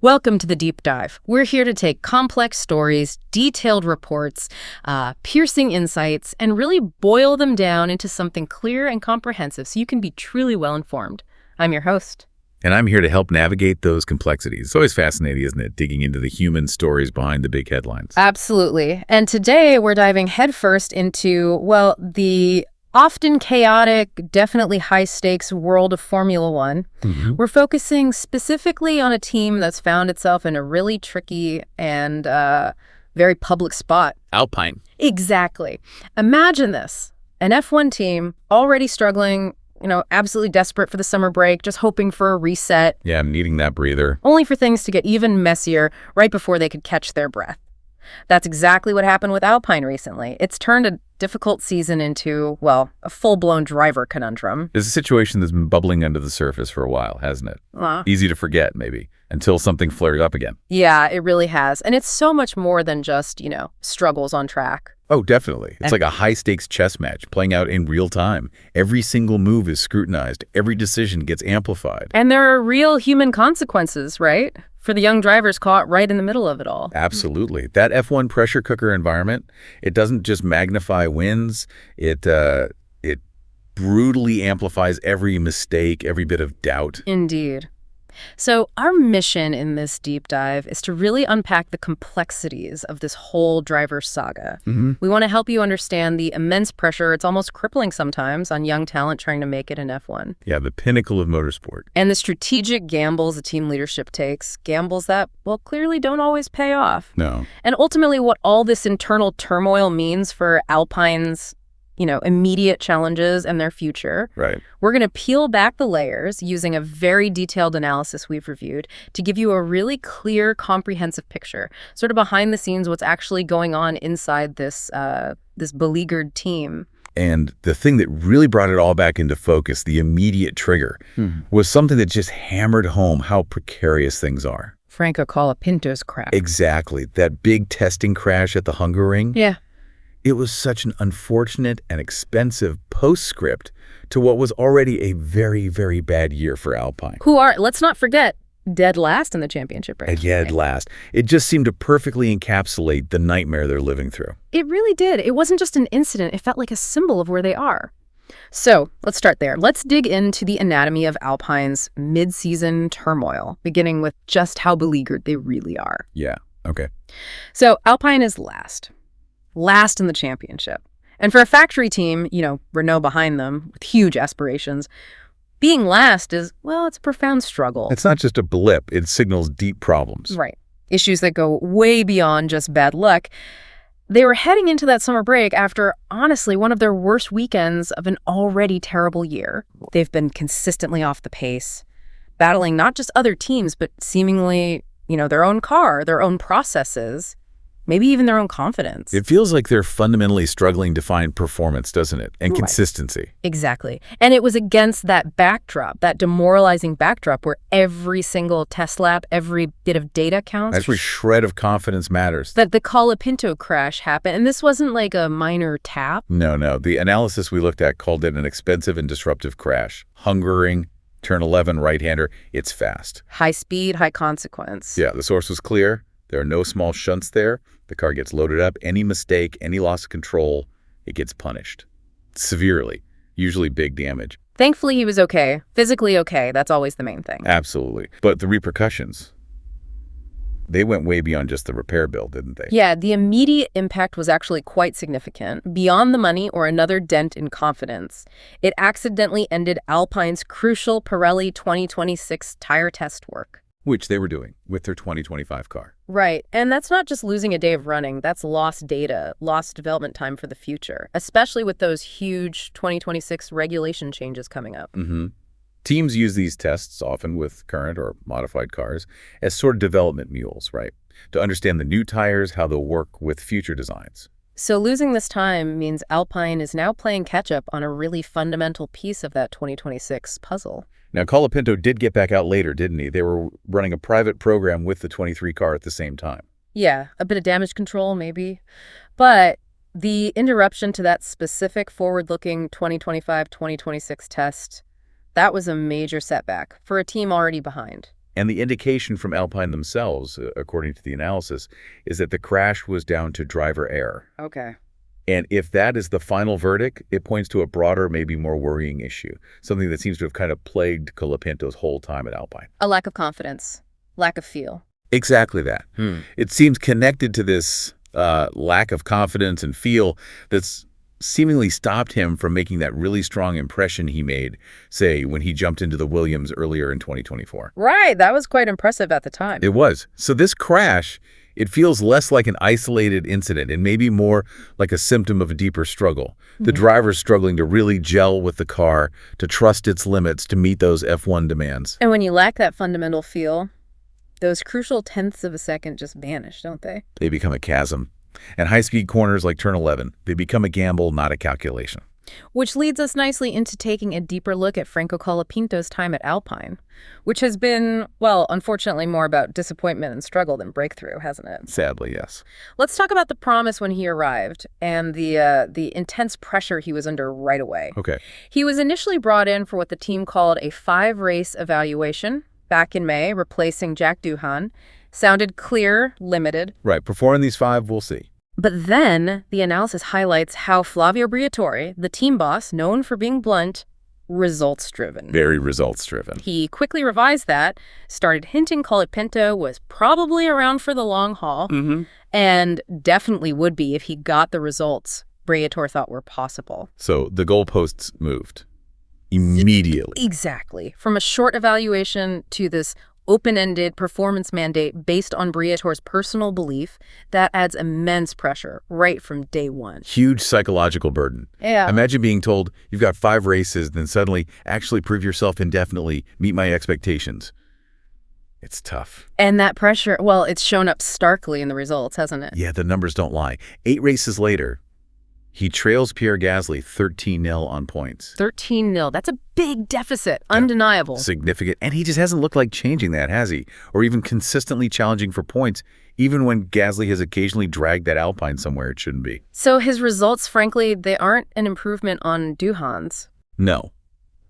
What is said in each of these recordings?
Welcome to the Deep Dive. We're here to take complex stories, detailed reports, piercing insights, and really boil them down into something clear and comprehensive so you can be truly well-informed. I'm your host. And I'm here to help navigate those complexities. It's always fascinating, isn't it, digging into the human stories behind the big headlines. Absolutely. And today we're diving headfirst into, well, the often chaotic, definitely high-stakes world of Formula One. We're focusing specifically on a team that's found itself in a really tricky and very public spot. Alpine. Exactly. Imagine this. An F1 team already struggling, absolutely desperate for the summer break, just hoping for a reset. Yeah, I'm needing that breather. Only for things to get even messier right before they could catch their breath. That's exactly what happened with Alpine recently. It's turned a difficult season into, well, a full-blown driver conundrum. It's a situation that's been bubbling under the surface for a while, hasn't it? Easy to forget, maybe, until something flares up again. Yeah, it really has. And it's so much more than just, struggles on track. Oh, definitely. It's like a high-stakes chess match playing out in real time. Every single move is scrutinized. Every decision gets amplified. And there are real human consequences, right? For the young drivers caught right in the middle of it all. Absolutely. That F1 pressure cooker environment, it doesn't just magnify wins. It brutally amplifies every mistake, every bit of doubt. Indeed. So our mission in this deep dive is to really unpack the complexities of this whole driver saga. We want to help you understand the immense pressure, it's almost crippling sometimes, on young talent trying to make it in F1. Yeah, the pinnacle of motorsport. And the strategic gambles the team leadership takes, gambles that, well, clearly don't always pay off. No. And ultimately what all this internal turmoil means for Alpine's immediate challenges and their future. Right. We're going to peel back the layers using a very detailed analysis we've reviewed to give you a really clear, comprehensive picture, sort of behind the scenes what's actually going on inside this beleaguered team. And the thing that really brought it all back into focus, the immediate trigger, was something that just hammered home how precarious things are. FRANCO COLAPINTO's crash. Exactly. That big testing crash at the Hungaroring. Yeah. It was such an unfortunate and expensive postscript to what was already a very, very bad year for Alpine. Who are, let's not forget, dead last in the championship race. Dead last. It just seemed to perfectly encapsulate the nightmare they're living through. It really did. It wasn't just an incident. It felt like a symbol of where they are. So let's start there. Let's dig into the anatomy of Alpine's mid-season turmoil, beginning with just how beleaguered they really are. Yeah, okay. So Alpine is last in the championship. And for a factory team, Renault behind them with huge aspirations, being last is, well, it's a profound struggle. It's not just a blip. It signals deep problems. Right. Issues that go way beyond just bad luck. They were heading into that summer break after, honestly, one of their worst weekends of an already terrible year. They've been consistently off the pace, battling not just other teams, but seemingly, their own car, their own processes, maybe even their own confidence. It feels like they're fundamentally struggling to find performance, doesn't it? And Right. consistency. Exactly. And it was against that backdrop, that demoralizing backdrop where every single test lap, every bit of data counts. Every shred of confidence matters. That the Colapinto crash happened. And this wasn't like a minor tap. No. The analysis we looked at called it an expensive and disruptive crash. Hungaroring, turn 11, right-hander. It's fast. High speed, high consequence. Yeah, the source was clear. There are no small shunts there. The car gets loaded up. Any mistake, any loss of control, it gets punished. Severely. Usually big damage. Thankfully, he was okay. Physically okay. That's always the main thing. Absolutely. But the repercussions, they went way beyond just the repair bill, didn't they? Yeah, the immediate impact was actually quite significant. Beyond the money or another dent in confidence, it accidentally ended Alpine's crucial Pirelli 2026 tire test work. Which they were doing with their 2025 car. Right. And that's not just losing a day of running. That's lost data, lost development time for the future, especially with those huge 2026 regulation changes coming up. Teams use these tests, often with current or modified cars, as sort of development mules, right? To understand the new tires, how they'll work with future designs. So losing this time means Alpine is now playing catch-up on a really fundamental piece of that 2026 puzzle. Now, Colapinto did get back out later, didn't he? They were running a private program with the 23 car at the same time. Yeah, a bit of damage control, maybe. But the interruption to that specific forward-looking 2025-2026 test, that was a major setback for a team already behind. And the indication from Alpine themselves, according to the analysis, is that the crash was down to driver error. Okay. And if that is the final verdict, it points to a broader, maybe more worrying issue, something that seems to have kind of plagued Colapinto's whole time at Alpine. A lack of confidence, lack of feel. Exactly that. It seems connected to this lack of confidence and feel that's seemingly stopped him from making that really strong impression he made, say, when he jumped into the Williams earlier in 2024. Right, that was quite impressive at the time. It was. So this crash, it feels less like an isolated incident and maybe more like a symptom of a deeper struggle. The driver's struggling to really gel with the car, to trust its limits, to meet those F1 demands. And when you lack that fundamental feel, those crucial tenths of a second just vanish, don't they? They become a chasm. And high-speed corners like turn 11, they become a gamble, not a calculation. Which leads us nicely into taking a deeper look at Franco Colapinto's time at Alpine, which has been, well, unfortunately more about disappointment and struggle than breakthrough, hasn't it? Sadly, yes. Let's talk about the promise when he arrived and the intense pressure he was under right away. Okay. He was initially brought in for what the team called a 5-race evaluation back in May, replacing Jack Doohan. Sounded clear, limited. Right. Performing these 5, we'll see. But then the analysis highlights how Flavio Briatore, the team boss, known for being blunt, results-driven. Very results-driven. He quickly revised that, started hinting Colapinto was probably around for the long haul, and definitely would be if he got the results Briatore thought were possible. So the goalposts moved immediately. Exactly. From a short evaluation to this open-ended performance mandate based on Briatore's personal belief, that adds immense pressure right from day one. Huge psychological burden. Yeah. Imagine being told you've got 5 races, then suddenly actually prove yourself indefinitely, meet my expectations. It's tough. And that pressure, well, it's shown up starkly in the results, hasn't it? Yeah, the numbers don't lie. 8 races later, he trails Pierre Gasly 13-0 on points. 13-0. That's a big deficit. Undeniable. Significant. And he just hasn't looked like changing that, has he? Or even consistently challenging for points, even when Gasly has occasionally dragged that Alpine somewhere it shouldn't be. So his results, frankly, they aren't an improvement on DOOHAN'S. No.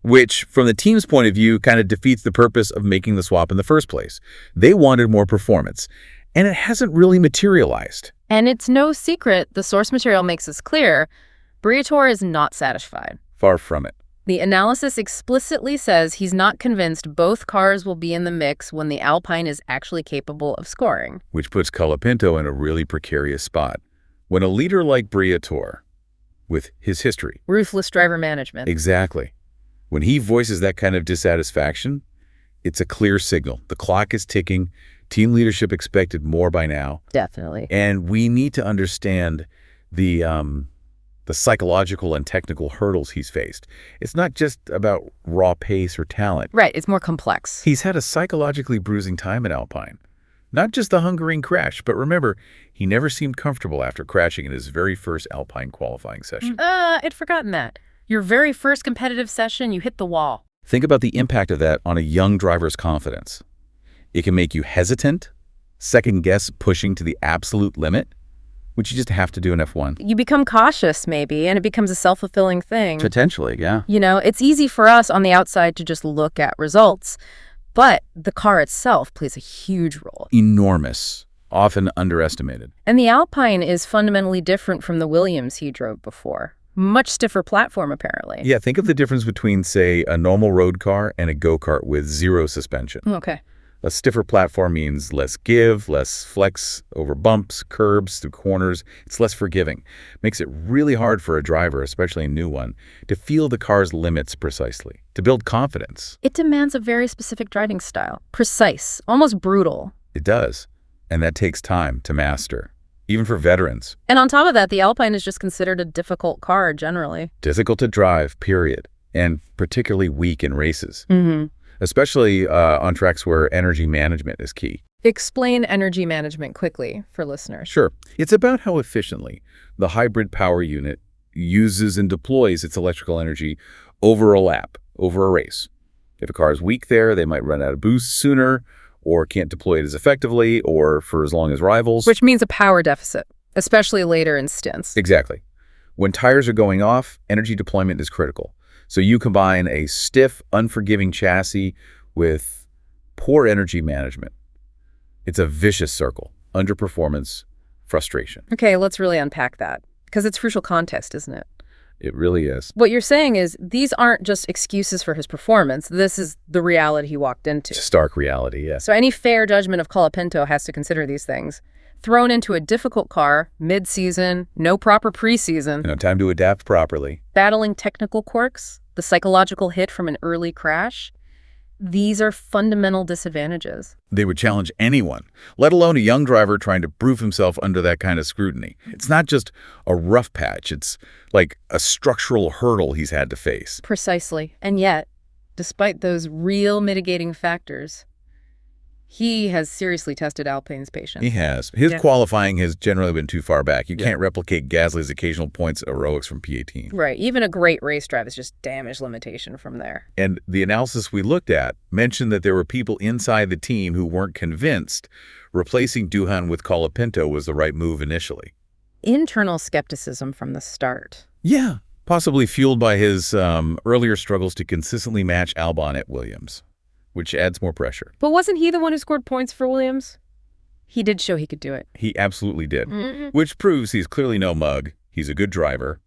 Which, from the team's point of view, kind of defeats the purpose of making the swap in the first place. They wanted more performance, and it hasn't really materialized. And it's no secret, the source material makes this clear, Briatore is not satisfied. Far from it. The analysis explicitly says he's not convinced both cars will be in the mix when the Alpine is actually capable of scoring. Which puts Colapinto in a really precarious spot. When a leader like Briatore, with his history... Ruthless driver management. Exactly. When he voices that kind of dissatisfaction, it's a clear signal. The clock is ticking. Team leadership expected more by now. Definitely. And we need to understand the psychological and technical hurdles he's faced. It's not just about raw pace or talent. Right, it's more complex. He's had a psychologically bruising time at Alpine. Not just the Hungarian crash, but remember, he never seemed comfortable after crashing in his very first Alpine qualifying session. I'd forgotten that. Your very first competitive session, you hit the wall. Think about the impact of that on a young driver's confidence. It can make you hesitant, second-guess pushing to the absolute limit, which you just have to do in F1. You become cautious, maybe, and it becomes a self-fulfilling thing. Potentially, yeah. You know, it's easy for us on the outside to just look at results, but the car itself plays a huge role. Enormous, often underestimated. And the Alpine is fundamentally different from the Williams he drove before. Much stiffer platform, apparently. Yeah, think of the difference between, say, a normal road car and a go-kart with 0 suspension. Okay. A stiffer platform means less give, less flex over bumps, curbs, through corners. It's less forgiving. Makes it really hard for a driver, especially a new one, to feel the car's limits precisely, to build confidence. It demands a very specific driving style. Precise, almost brutal. It does. And that takes time to master, even for veterans. And on top of that, the Alpine is just considered a difficult car generally. Difficult to drive, period. And particularly weak in races. Mm-hmm. Especially on tracks where energy management is key. Explain energy management quickly for listeners. Sure. It's about how efficiently the hybrid power unit uses and deploys its electrical energy over a lap, over a race. If a car is weak there, they might run out of boost sooner, or can't deploy it as effectively, or for as long as rivals. Which means a power deficit, especially later in stints. Exactly. When tires are going off, energy deployment is critical. So you combine a stiff, unforgiving chassis with Poor energy management. It's a vicious circle. Underperformance, frustration. Okay, let's really unpack that, because it's crucial context, isn't it? It really is. What you're saying is these aren't just excuses for his performance. This is the reality he walked into. Stark reality, yes. So any fair judgment of Colapinto has to consider these things. Thrown into a difficult car, mid-season, no proper preseason. No time to adapt properly. Battling technical quirks, the psychological hit from an early crash. These are fundamental disadvantages. They would challenge anyone, let alone a young driver trying to prove himself under that kind of scrutiny. It's not just a rough patch. It's like a structural hurdle he's had to face. Precisely. And yet, despite those real mitigating factors, he has seriously tested Alpine's patience. He has. His qualifying has generally been too far back. You can't replicate Gasly's occasional points heroics from P18. Right. Even a great race drive is just damage limitation from there. And the analysis we looked at mentioned that there were people inside the team who weren't convinced replacing Doohan with Colapinto was the right move initially. Internal skepticism from the start. Yeah. Possibly fueled by his earlier struggles to consistently match Albon at Williams, which adds more pressure. But wasn't he the one who scored points for Williams? He did show he could do it. He absolutely did, which proves he's clearly no mug. He's a good driver.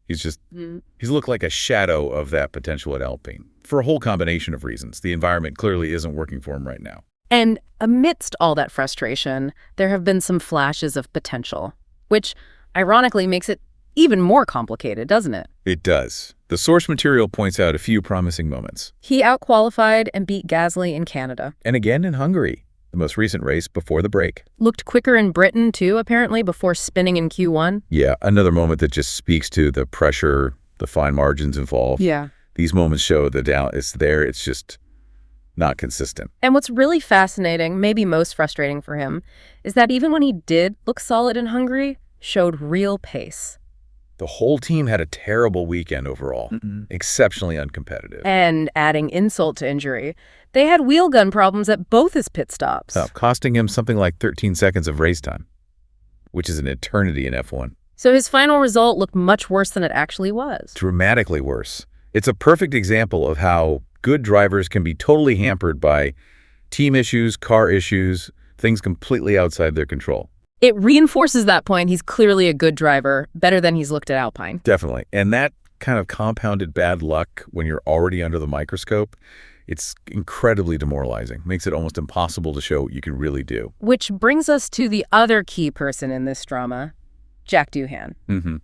He's just, he's looked like a shadow of that potential at Alpine for a whole combination of reasons. The environment clearly isn't working for him right now. And amidst all that frustration, there have been some flashes of potential, which ironically makes it even more complicated, doesn't it? It does. The source material points out a few promising moments. He outqualified and beat Gasly in Canada. And again in Hungary, the most recent race before the break. Looked quicker in Britain, too, apparently, before spinning in Q1. Yeah, another moment that just speaks to the pressure, the fine margins involved. Yeah. These moments show the doubt is there. It's just not consistent. And what's really fascinating, maybe most frustrating for him, is that even when he did look solid in Hungary, showed real pace. The whole team had a terrible weekend overall, exceptionally uncompetitive. And adding insult to injury, they had wheel gun problems at both his pit stops. Costing him something like 13 seconds of race time, which is an eternity in F1. So his final result looked much worse than it actually was. Dramatically worse. It's a perfect example of how good drivers can be totally hampered by team issues, car issues, things completely outside their control. It reinforces that point. He's clearly a good driver, better than he's looked at Alpine. Definitely. And that kind of compounded bad luck when you're already under the microscope, it's incredibly demoralizing. Makes it almost impossible to show what you can really do. Which brings us to the other key person in this drama, Jack Doohan.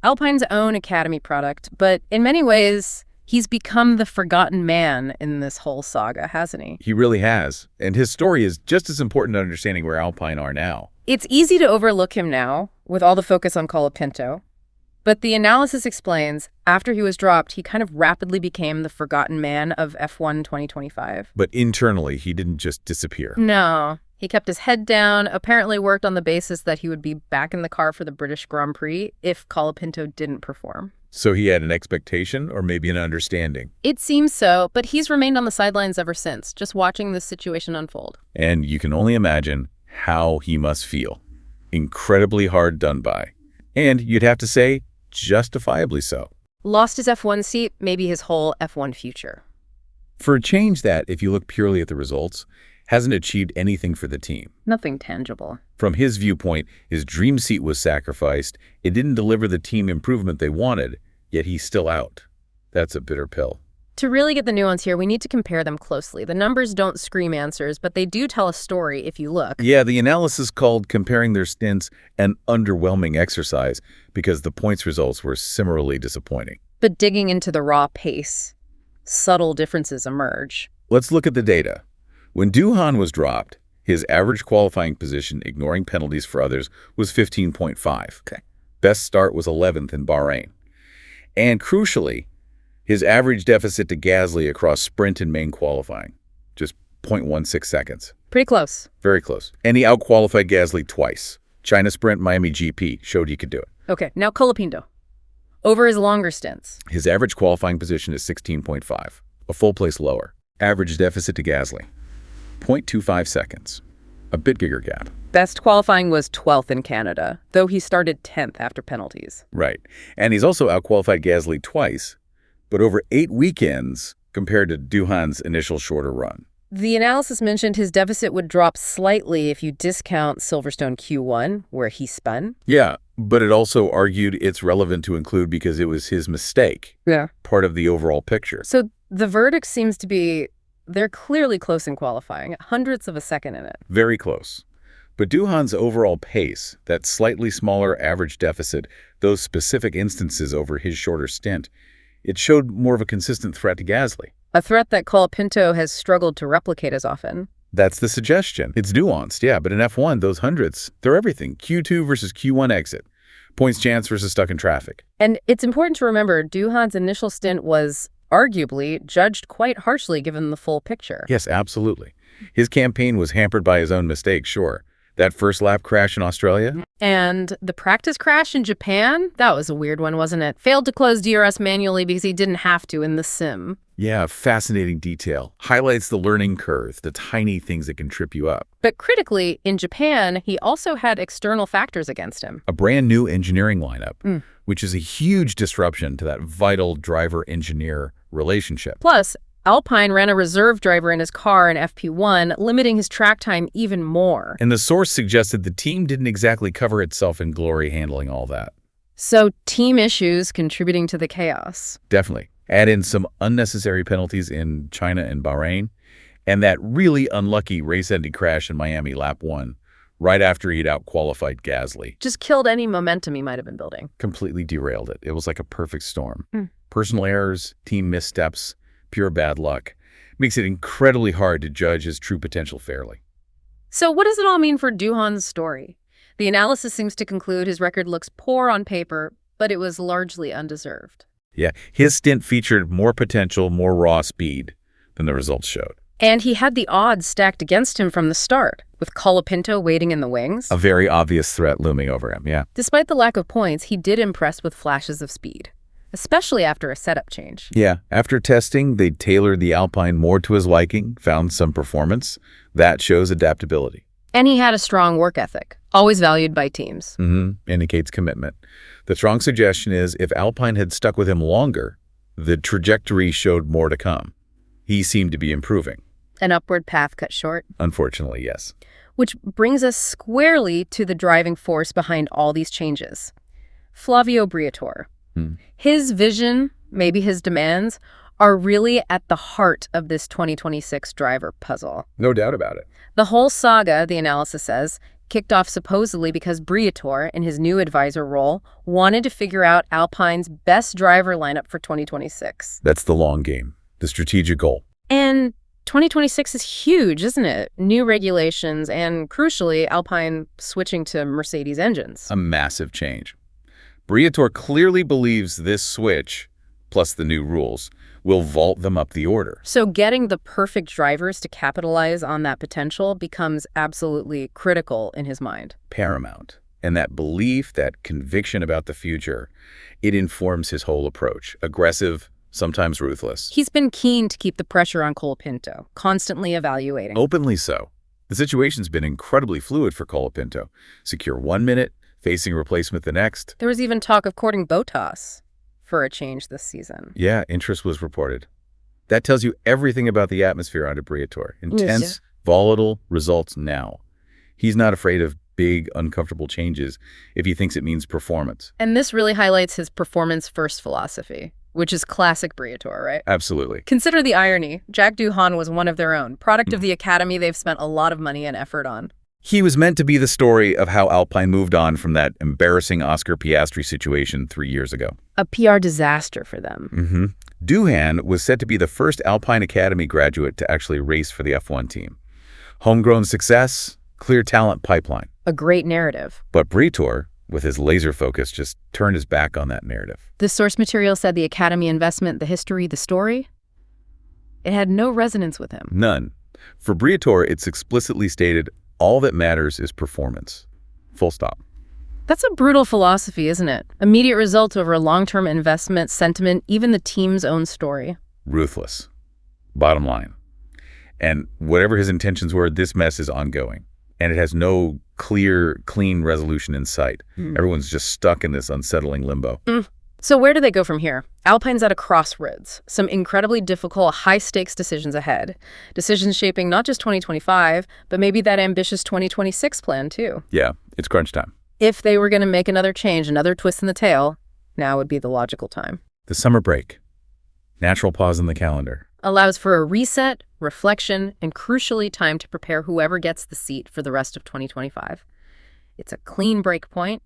Alpine's own academy product, but in many ways, he's become the forgotten man in this whole saga, hasn't he? He really has. And his story is just as important to understanding where Alpine are now. It's easy to overlook him now, with all the focus on Colapinto. But the analysis explains, after he was dropped, he kind of rapidly became the forgotten man of F1 2025. But internally, he didn't just disappear. No. He kept his head down, apparently worked on the basis that he would be back in the car for the British Grand Prix if Colapinto didn't perform. So he had an expectation or maybe an understanding. It seems so, but he's remained on the sidelines ever since, just watching this situation unfold. And you can only imagine how he must feel. Incredibly hard done by. And you'd have to say, justifiably so. Lost his F1 seat, maybe his whole F1 future. For a change that, if you look purely at the results, hasn't achieved anything for the team. Nothing tangible. From his viewpoint, his dream seat was sacrificed. It didn't deliver the team improvement they wanted, yet he's still out. That's a bitter pill. To really get the nuance here, we need to compare them closely. The numbers don't scream answers, but they do tell a story if you look. Yeah, the analysis called comparing their stints an underwhelming exercise because the points results were similarly disappointing. But digging into the raw pace, subtle differences emerge. Let's look at the data. When Doohan was dropped, his average qualifying position, ignoring penalties for others, was 15.5. Okay. Best start was 11th in Bahrain. And crucially, his average deficit to Gasly across sprint and main qualifying, just 0.16 seconds. Pretty close. Very close. And he outqualified Gasly twice. China Sprint, Miami GP showed he could do it. Okay, now Colapinto. Over his longer stints. His average qualifying position is 16.5, a full place lower. Average deficit to Gasly, 0.25 seconds, a bit bigger gap. Best qualifying was 12th in Canada, though he started 10th after penalties. Right. And he's also outqualified Gasly twice, but over 8 weekends compared to Doohan's initial shorter run. The analysis mentioned his deficit would drop slightly if you discount Silverstone Q1, where he spun. Yeah, but it also argued it's relevant to include because it was his mistake. Yeah. Part of the overall picture. So the verdict seems to be they're clearly close in qualifying, hundredths of a second in it. Very close. But DOOHAN'S overall pace, that slightly smaller average deficit, those specific instances over his shorter stint, it showed more of a consistent threat to Gasly. A threat that Colapinto has struggled to replicate as often. That's the suggestion. It's nuanced, yeah, but in F1, those hundredths, they're everything. Q2 versus Q1 exit. Points chance versus stuck in traffic. And it's important to remember DOOHAN'S initial stint was arguably judged quite harshly given the full picture. Yes, absolutely. His campaign was hampered by his own mistakes, sure. That first lap crash in Australia? And the practice crash in Japan? That was a weird one, wasn't it? Failed to close DRS manually because he didn't have to in the sim. Yeah, fascinating detail. Highlights the learning curve, the tiny things that can trip you up. But critically, in Japan, he also had external factors against him. A brand new engineering lineup, which is a huge disruption to that vital driver-engineer relationship. Plus, Alpine ran a reserve driver in his car in FP1, limiting his track time even more. And the source suggested the team didn't exactly cover itself in glory handling all that. So team issues contributing to the chaos. Definitely. Add in some unnecessary penalties in China and Bahrain, and that really unlucky race-ending crash in Miami lap 1, right after he'd out-qualified Gasly. Just killed any momentum he might have been building. Completely derailed it. It was like a perfect storm. Personal errors, team missteps, pure bad luck. Makes it incredibly hard to judge his true potential fairly. So what does it all mean for DOOHAN'S story? The analysis seems to conclude his record looks poor on paper, but it was largely undeserved. Yeah, his stint featured more potential, more raw speed than the results showed. And he had the odds stacked against him from the start, with Colapinto waiting in the wings. A very obvious threat looming over him, yeah. Despite the lack of points, he did impress with flashes of speed, especially after a setup change. Yeah, after testing, they tailored the Alpine more to his liking, found some performance. That shows adaptability. And he had a strong work ethic, always valued by teams. Indicates commitment. The strong suggestion is if Alpine had stuck with him longer, the trajectory showed more to come. He seemed to be improving. An upward path cut short. Unfortunately, yes. Which brings us squarely to the driving force behind all these changes. Flavio Briatore. His vision, maybe his demands, are really at the heart of this 2026 driver puzzle. No doubt about it. The whole saga, the analysis says, kicked off supposedly because Briatore, in his new advisor role, wanted to figure out Alpine's best driver lineup for 2026. That's the long game, the strategic goal. And 2026 is huge, isn't it? New regulations and, crucially, Alpine switching to Mercedes engines. A massive change. Briatore clearly believes this switch, plus the new rules, will vault them up the order. So getting the perfect drivers to capitalize on that potential becomes absolutely critical in his mind. Paramount. And that belief, that conviction about the future, it informs his whole approach. Aggressive, sometimes ruthless. He's been keen to keep the pressure on Colapinto, constantly evaluating. Openly so. The situation's been incredibly fluid for Colapinto. Secure 1 minute, facing replacement the next. There was even talk of courting Bottas for a change this season. Yeah, interest was reported. That tells you everything about the atmosphere under Briatore. Intense, volatile, results now. He's not afraid of big, uncomfortable changes if he thinks it means performance. And this really highlights his performance-first philosophy, which is classic Briatore, right? Absolutely. Consider the irony. Jack DOOHAN was one of their own, product of the academy they've spent a lot of money and effort on. He was meant to be the story of how Alpine moved on from that embarrassing Oscar Piastri situation 3 years ago. A PR disaster for them. DOOHAN was set to be the first Alpine Academy graduate to actually race for the F1 team. Homegrown success, clear talent pipeline. A great narrative. But Briatore, with his laser focus, just turned his back on that narrative. The source material said the academy investment, the history, the story, it had no resonance with him. None. For Briatore, it's explicitly stated, all that matters is performance. Full stop. That's a brutal philosophy, isn't it? Immediate results over a long-term investment, sentiment, even the team's own story. Ruthless. Bottom line. And whatever his intentions were, this mess is ongoing. And it has no clear, clean resolution in sight. Everyone's just stuck in this unsettling limbo. So where do they go from here? Alpine's at a crossroads. Some incredibly difficult, high-stakes decisions ahead. Decisions shaping not just 2025, but maybe that ambitious 2026 plan, too. Yeah, it's crunch time. If they were going to make another change, another twist in the tail, now would be the logical time. The summer break. Natural pause in the calendar. Allows for a reset, reflection, and crucially time to prepare whoever gets the seat for the rest of 2025. It's a clean break point.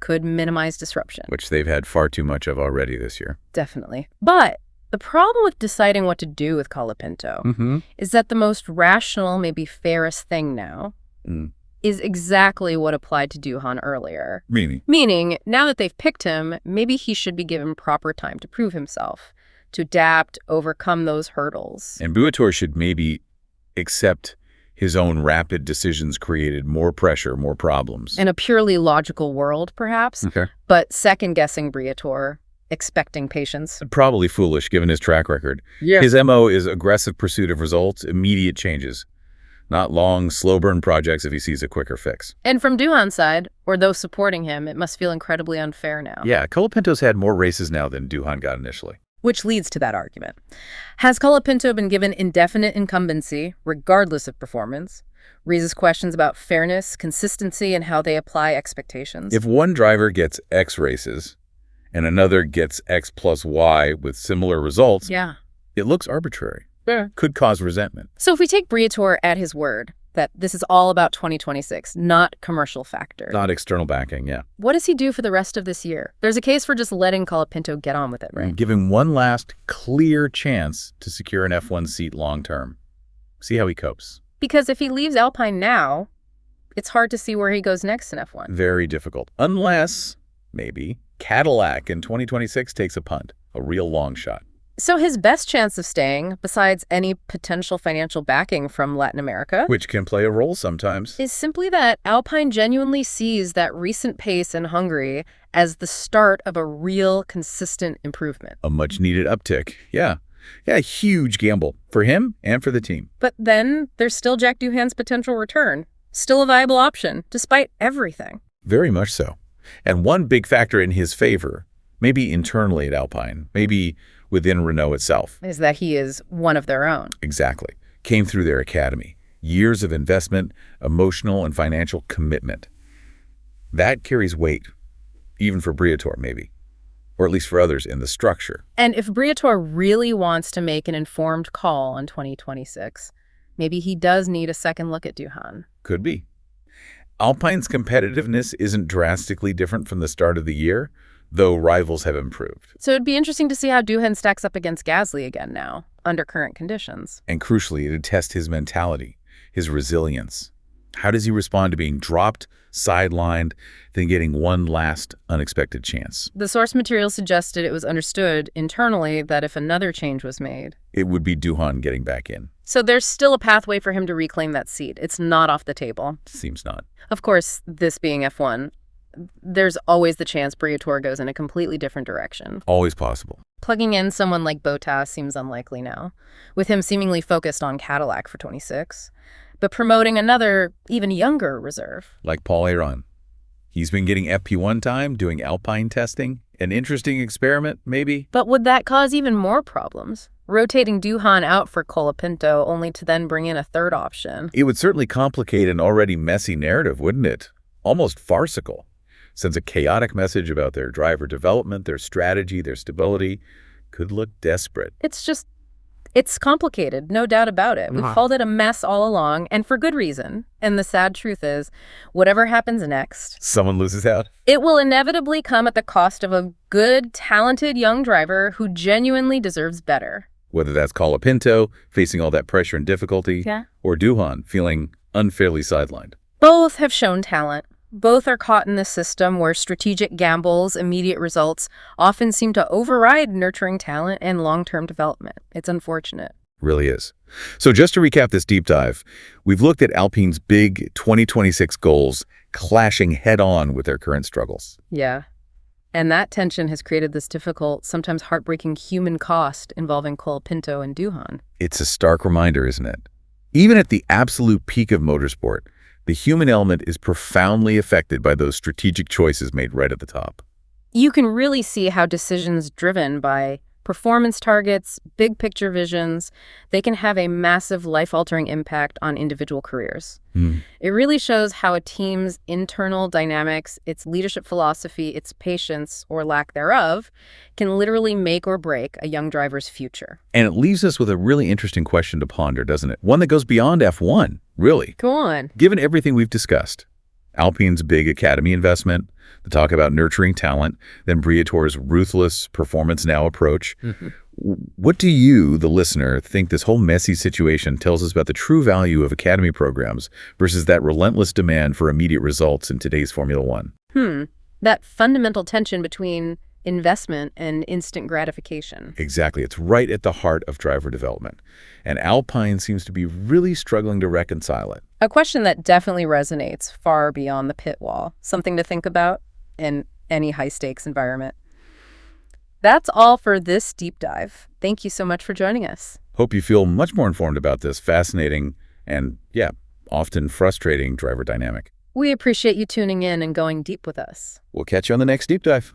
Could minimize disruption. Which they've had far too much of already this year. Definitely. But the problem with deciding what to do with Colapinto is that the most rational, maybe fairest thing now is exactly what applied to Doohan earlier. Meaning, now that they've picked him, maybe he should be given proper time to prove himself, to adapt, overcome those hurdles. And Briatore should maybe accept his own rapid decisions created more pressure, more problems. In a purely logical world, perhaps, but second-guessing Briatore, expecting patience. Probably foolish, given his track record. Yeah. His MO is aggressive pursuit of results, immediate changes, not long, slow-burn projects if he sees a quicker fix. And from Doohan's side, or those supporting him, it must feel incredibly unfair now. Yeah, Colapinto's had more races now than Doohan got initially. Which leads to that argument. Has Colapinto been given indefinite incumbency, regardless of performance? Raises questions about fairness, consistency, and how they apply expectations. If one driver gets X races and another gets X plus Y with similar results, it looks arbitrary. Could cause resentment. So if we take Briatore at his word, that this is all about 2026, not commercial factor. Not external backing, yeah. What does he do for the rest of this year? There's a case for just letting Colapinto get on with it, right? Giving one last clear chance to secure an F1 seat long term. See how he copes. Because if he leaves Alpine now, it's hard to see where he goes next in F1. Very difficult. Unless, maybe, Cadillac in 2026 takes a punt, a real long shot. So his best chance of staying, besides any potential financial backing from Latin America, which can play a role sometimes, is simply that Alpine genuinely sees that recent pace in Hungary as the start of a real, consistent improvement. A much-needed uptick, yeah. Yeah, a huge gamble for him and for the team. But then there's still Jack Doohan's potential return. Still a viable option, despite everything. Very much so. And one big factor in his favor, maybe internally at Alpine, maybe within Renault itself, is that he is one of their own. Exactly. Came through their academy. Years of investment, emotional and financial commitment. That carries weight, even for Briatore, maybe. Or at least for others in the structure. And if Briatore really wants to make an informed call on 2026, maybe he does need a second look at Doohan. Could be. Alpine's competitiveness isn't drastically different from the start of the year, though rivals have improved. So it'd be interesting to see how Doohan stacks up against Gasly again now, under current conditions. And crucially, it'd test his mentality, his resilience. How does he respond to being dropped, sidelined, then getting one last unexpected chance? The source material suggested it was understood internally that if another change was made, it would be Doohan getting back in. So there's still a pathway for him to reclaim that seat. It's not off the table. Seems not. Of course, this being F1, there's always the chance Briatore goes in a completely different direction. Always possible. Plugging in someone like Bottas seems unlikely now, with him seemingly focused on Cadillac for 26, but promoting another, even younger reserve. Like Paul Aron. He's been getting FP1 time, doing Alpine testing. An interesting experiment, maybe? But would that cause even more problems? Rotating Doohan out for Colapinto only to then bring in a third option. It would certainly complicate an already messy narrative, wouldn't it? Almost farcical. Sends a chaotic message about their driver development, their strategy, their stability. Could look desperate. It's complicated, no doubt about it. We've called it a mess all along, and for good reason. And the sad truth is, whatever happens next, someone loses out. It will inevitably come at the cost of a good, talented young driver who genuinely deserves better. Whether that's Colapinto, facing all that pressure and difficulty, or Doohan, feeling unfairly sidelined. Both have shown talent. Both are caught in this system where strategic gambles, immediate results, often seem to override nurturing talent and long-term development. It's unfortunate. Really is. So just to recap this deep dive, we've looked at Alpine's big 2026 goals clashing head-on with their current struggles. Yeah. And that tension has created this difficult, sometimes heartbreaking human cost involving Colapinto and Doohan. It's a stark reminder, isn't it? Even at the absolute peak of motorsport, the human element is profoundly affected by those strategic choices made right at the top. You can really see how decisions driven by performance targets, big picture visions, they can have a massive life-altering impact on individual careers. It really shows how a team's internal dynamics, its leadership philosophy, its patience, or lack thereof, can literally make or break a young driver's future. And it leaves us with a really interesting question to ponder, doesn't it? One that goes beyond F1, really. Go on. Given everything we've discussed, Alpine's big academy investment, the talk about nurturing talent, then Briatore's ruthless performance now approach. What do you, the listener, think this whole messy situation tells us about the true value of academy programs versus that relentless demand for immediate results in today's Formula One? That fundamental tension between investment and instant gratification. Exactly. It's right at the heart of driver development. And Alpine seems to be really struggling to reconcile it. A question that definitely resonates far beyond the pit wall. Something to think about in any high-stakes environment. That's all for this deep dive. Thank you so much for joining us. Hope you feel much more informed about this fascinating and, often frustrating driver dynamic. We appreciate you tuning in and going deep with us. We'll catch you on the next deep dive.